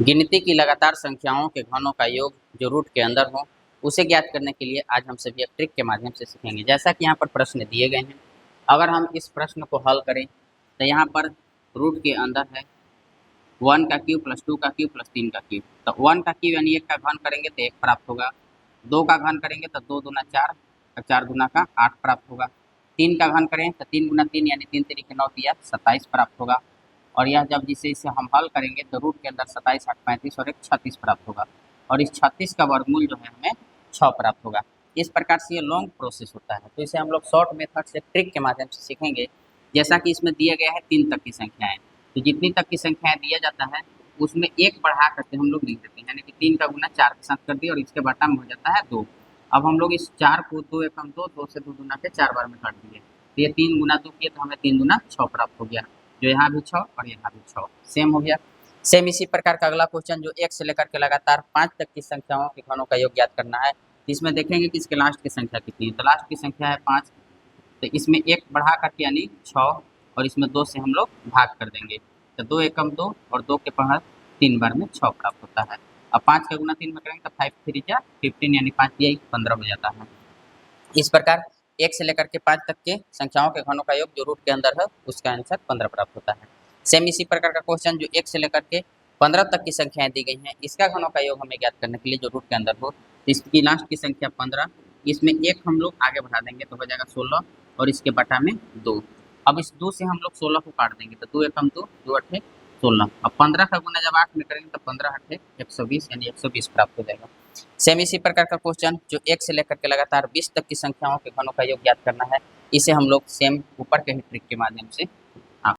गिनती की लगातार संख्याओं के घनों का योग जो रूट के अंदर हो उसे ज्ञात करने के लिए आज हम सभी एक ट्रिक के माध्यम से सीखेंगे। जैसा कि यहाँ पर प्रश्न दिए गए हैं, अगर हम इस प्रश्न को हल करें तो यहाँ पर रूट के अंदर है 1 का क्यूब प्लस 2 का क्यूब प्लस 3 का क्यूब। तो 1 का क्यूब यानी 1 का घन करेंगे तो 1 प्राप्त होगा, 2 का घन करेंगे तो 2 दूना 4 और 4 दूना का 8 प्राप्त होगा, 3 का घन करें तो 3 गुना 3 यानी 3 तरीके 9 दिया 27 प्राप्त होगा। और यह जब जिसे इसे हम हल करेंगे तो रूट के अंदर 27 8 35 और एक 36 प्राप्त होगा और इस 36 का वर्गमूल जो है हमें 6 प्राप्त होगा। इस प्रकार से ये लॉन्ग प्रोसेस होता है, तो इसे हम लोग शॉर्ट मेथड से ट्रिक के माध्यम से सीखेंगे। जैसा कि इसमें दिया गया है 3 तक की संख्याएं, तो जितनी तक की संख्याएं दिया जाता है उसमें एक बढ़ा करके हम लोग लिख देते हैं, यानी कि 3 का गुना 4 के साथ कर दिया और इसके बटा में हो जाता है 2। अब हम लोग इस 4 को 2 एकम 2 2 से 2 गुना के 4 बार में काट दिए, तो ये 3 गुना 2 किए तो हमें 3 गुना 6 प्राप्त हो गया, जो यहाँ भी 6 और यहाँ भी 6 सेम हो गया। सेम इसी प्रकार का अगला क्वेश्चन जो 1 से लेकर के लगातार 5 तक की संख्याओं के घनों का योग ज्ञात करना है। इसमें देखेंगे कि इसके लास्ट की संख्या कितनी है, तो लास्ट की संख्या है 5, तो इसमें 1 बढ़ा करके यानी 6 और इसमें 2 से हम लोग भाग कर देंगे, तो 2 एकम 2 और 2 के पढ़ा 3 बार में 6 प्राप्त होता है। अब 5 का गुना 3 में करेंगे तो 5 3 जा 15 यानी 5 यही 15 हो जाता है। इस प्रकार 1 से लेकर के 5 तक के संख्याओं के घनों का योग जो रूट के अंदर है उसका आंसर 15 प्राप्त होता है। सेम इसी प्रकार का क्वेश्चन जो 1 से लेकर के 15 तक की संख्याएं दी गई हैं, इसका घनों का योग हमें ज्ञात करने के लिए जो रूट के अंदर हो, तो इसकी लास्ट की संख्या 15, इसमें 1 हम लोग आगे बढ़ा देंगे तो हो जाएगा 16 और इसके बटा में 2। अब इस 2 से हम लोग 16 को काट देंगे तो 2 एकम 2 2 अठे 16। अब 15 का गुना जब 8 में करेंगे तो 15 अठे 120 यानी 120 प्राप्त हो जाएगा। सेम इसी प्रकार का क्वेश्चन जो 1 से लेकर के लगातार 20 तक की संख्याओं के घनों का योग ज्ञात करना है, इसे हम लोग सेम ऊपर के ही ट्रिक के माध्यम से